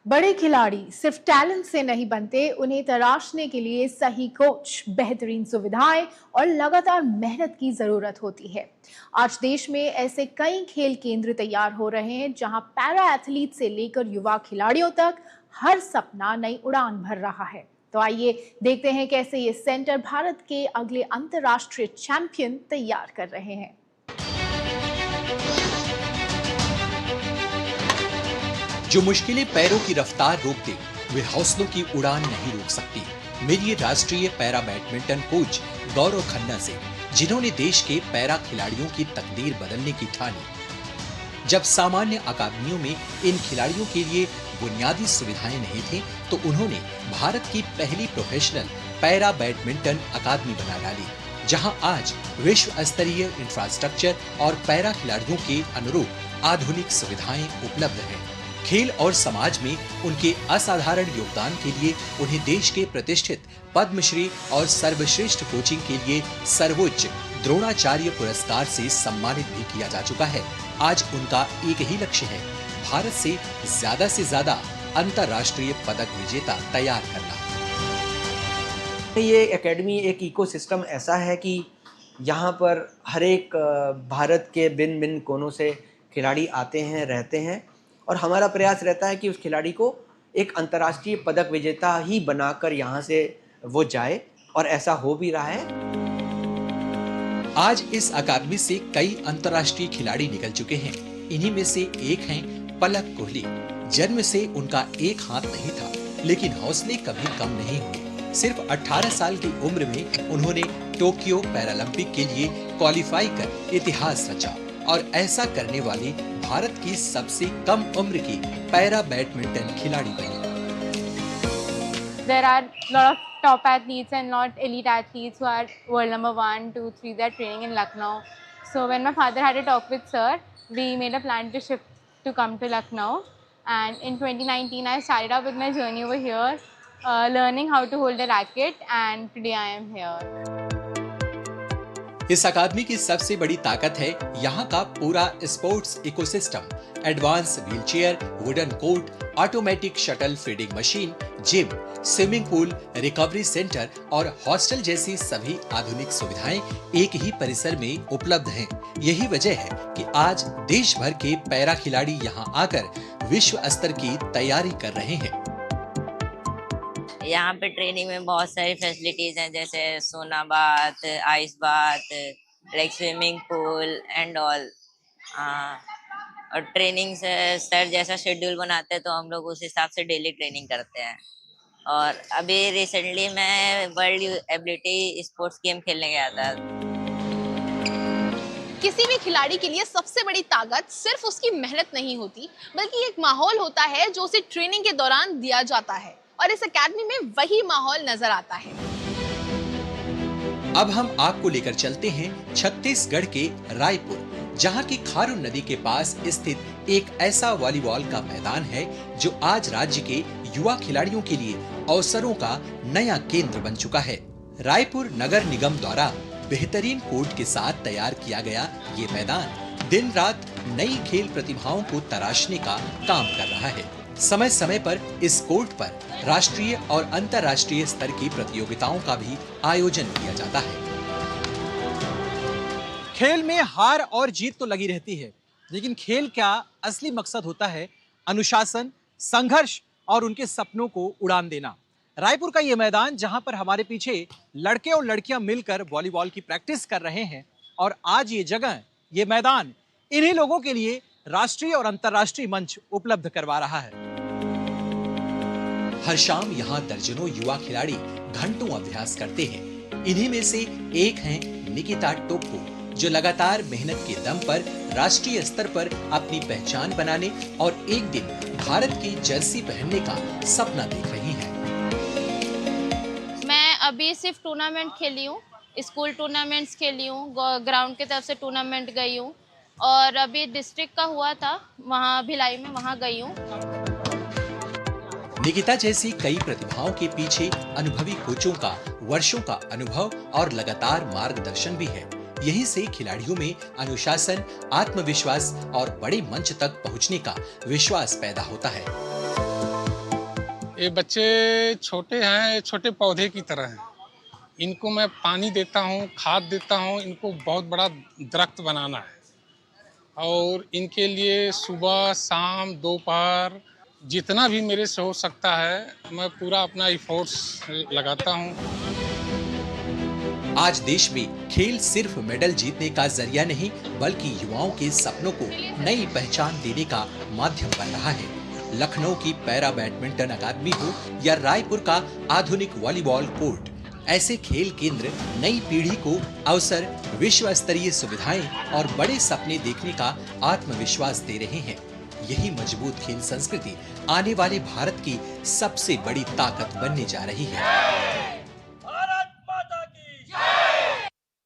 बड़े खिलाड़ी सिर्फ टैलेंट से नहीं बनते, उन्हें तराशने के लिए सही कोच, बेहतरीन सुविधाएं और लगातार मेहनत की जरूरत होती है। आज देश में ऐसे कई खेल केंद्र तैयार हो रहे हैं जहां पैरा एथलीट से लेकर युवा खिलाड़ियों तक हर सपना नई उड़ान भर रहा है। तो आइए देखते हैं कैसे ये सेंटर भारत के अगले अंतर्राष्ट्रीय चैंपियन तैयार कर रहे हैं। जो मुश्किलें पैरों की रफ्तार रोक दे, वे हौसलों की उड़ान नहीं रोक सकती। मेरी राष्ट्रीय para badminton coach Gaurav Khanna से, जिन्होंने देश के पैरा खिलाड़ियों की तकदीर बदलने की ठानी। जब सामान्य अकादमियों में इन खिलाड़ियों के लिए बुनियादी सुविधाएं नहीं थी, तो उन्होंने भारत की पहली प्रोफेशनल पैरा बैडमिंटन अकादमी बना डाली, जहां आज विश्व स्तरीय इंफ्रास्ट्रक्चर और पैरा खिलाड़ियों के अनुरूप आधुनिक सुविधाएं उपलब्ध हैं। खेल और समाज में उनके असाधारण योगदान के लिए उन्हें देश के प्रतिष्ठित पद्मश्री और सर्वश्रेष्ठ कोचिंग के लिए सर्वोच्च द्रोणाचार्य पुरस्कार से सम्मानित भी किया जा चुका है। आज उनका एक ही लक्ष्य है, भारत से ज्यादा अंतर्राष्ट्रीय पदक विजेता तैयार करना। ये एकेडमी एक इकोसिस्टम ऐसा है कि यहाँ पर हर एक भारत के भिन्न भिन्न कोनों से खिलाड़ी आते हैं, रहते हैं, और हमारा प्रयास रहता है कि उस खिलाड़ी को एक अंतर्राष्ट्रीय पदक विजेता ही बनाकर यहाँ से वो जाए, और ऐसा हो भी रहा है। आज इस अकादमी से कई अंतर्राष्ट्रीय खिलाड़ी निकल चुके हैं। इन्हीं में से एक हैं पलक कोहली। जन्म से उनका एक हाथ नहीं था, लेकिन हौसले कभी कम नहीं हुए। सिर्फ 18 साल की उम्र में उन्होंने टोक्यो पैरालंपिक के लिए क्वालिफाई कर इतिहास रचा, और ऐसा करने वाली भारत की सबसे कम उम्र की पैरा बैडमिंटन खिलाड़ी बनी। There are lot of top athletes and not elite athletes who are world number 1, 2, 3. They're training in Lucknow. So when my father had a talk with sir, we made a plan to shift to come to Lucknow. And in 2019, I started out with my journey over here, learning how to hold a racket, and today I am here. इस अकादमी की सबसे बड़ी ताकत है यहाँ का पूरा sports ecosystem. Advance wheelchair, wooden court, automatic shuttle feeding machine, gym, swimming pool, recovery centre और हॉस्टल जैसी सभी आधुनिक सुविधाएं एक ही परिसर में उपलब्ध हैं। यही वजह है कि आज देश भर के पैरा खिलाड़ी यहाँ आकर विश्व स्तर की तैयारी कर रहे हैं। यहाँ पे ट्रेनिंग में बहुत सारी फैसिलिटीज हैं, जैसे सोना bath, ice bath, like swimming pool and all. और ट्रेनिंग से सर जैसा शेड्यूल बनाते हैं तो हम लोग उस हिसाब से डेली ट्रेनिंग करते हैं। और अभी रिसेंटली मैं वर्ल्ड एबिलिटी स्पोर्ट्स गेम खेलने गया था। किसी भी खिलाड़ी के लिए सबसे बड़ी ताकत सिर्फ उसकी मेहनत नहीं होती, बल्कि एक माहौल होता है जो उसे ट्रेनिंग के दौरान दिया जाता है, और इस अकेडमी में वही माहौल नजर आता है। अब हम आपको लेकर चलते हैं छत्तीसगढ़ के रायपुर, जहां की खारून नदी के पास स्थित एक ऐसा वॉलीबॉल का मैदान है जो आज राज्य के युवा खिलाड़ियों के लिए अवसरों का नया केंद्र बन चुका है। रायपुर नगर निगम द्वारा बेहतरीन कोर्ट के साथ तैयार किया गया ये मैदान दिन रात नई खेल प्रतिभाओं को तराशने का काम कर रहा है। समय समय पर इस कोर्ट पर राष्ट्रीय और अंतर्राष्ट्रीय स्तर की प्रतियोगिताओं का भी आयोजन किया जाता है। खेल में हार और जीत तो लगी रहती है, लेकिन खेल का असली मकसद होता है अनुशासन, संघर्ष और उनके सपनों को उड़ान देना। रायपुर का ये मैदान, जहां पर हमारे पीछे लड़के और लड़कियां मिलकर वॉलीबॉल की प्रैक्टिस कर रहे हैं, और आज ये जगह, ये मैदान इन्हीं लोगों के लिए राष्ट्रीय और अंतर्राष्ट्रीय मंच उपलब्ध करवा रहा है। हर शाम यहाँ दर्जनों युवा खिलाड़ी घंटों अभ्यास करते हैं। इन्हीं में से एक हैं निकिता टोप्पो, जो लगातार मेहनत के दम पर राष्ट्रीय स्तर पर अपनी पहचान बनाने और एक दिन भारत की जर्सी पहनने का सपना देख रही हैं। मैं अभी सिर्फ टूर्नामेंट खेली हूँ, स्कूल टूर्नामेंट्स खेली हूँ, ग्राउंड की तरफ से टूर्नामेंट गई हूँ, और अभी डिस्ट्रिक्ट का हुआ था वहाँ भिलाई में, वहाँ गई हूँ। निकिता जैसी कई प्रतिभाओं के पीछे अनुभवी कोचों का वर्षों का अनुभव और लगातार मार्गदर्शन भी है। यहीं से खिलाड़ियों में अनुशासन, आत्मविश्वास और बड़े मंच तक पहुंचने का विश्वास पैदा होता है। ये बच्चे छोटे हैं, छोटे पौधे की तरह हैं। इनको मैं पानी देता हूँ, खाद देता हूँ, इनको बहुत बड़ा दरख्त बनाना है और इनके लिए सुबह शाम दोपहर जितना भी मेरे से हो सकता है मैं पूरा अपना एफर्ट्स लगाता हूँ। आज देश में खेल सिर्फ मेडल जीतने का जरिया नहीं बल्कि युवाओं के सपनों को नई पहचान देने का माध्यम बन रहा है। लखनऊ की पैरा बैडमिंटन अकादमी हो या रायपुर का आधुनिक वॉलीबॉल कोर्ट, ऐसे खेल केंद्र नई पीढ़ी को अवसर, विश्व स्तरीय सुविधाएं और बड़े सपने देखने का आत्मविश्वास दे रहे हैं। यही मजबूत खेल संस्कृति आने वाले भारत की सबसे बड़ी ताकत बनने जा रही है।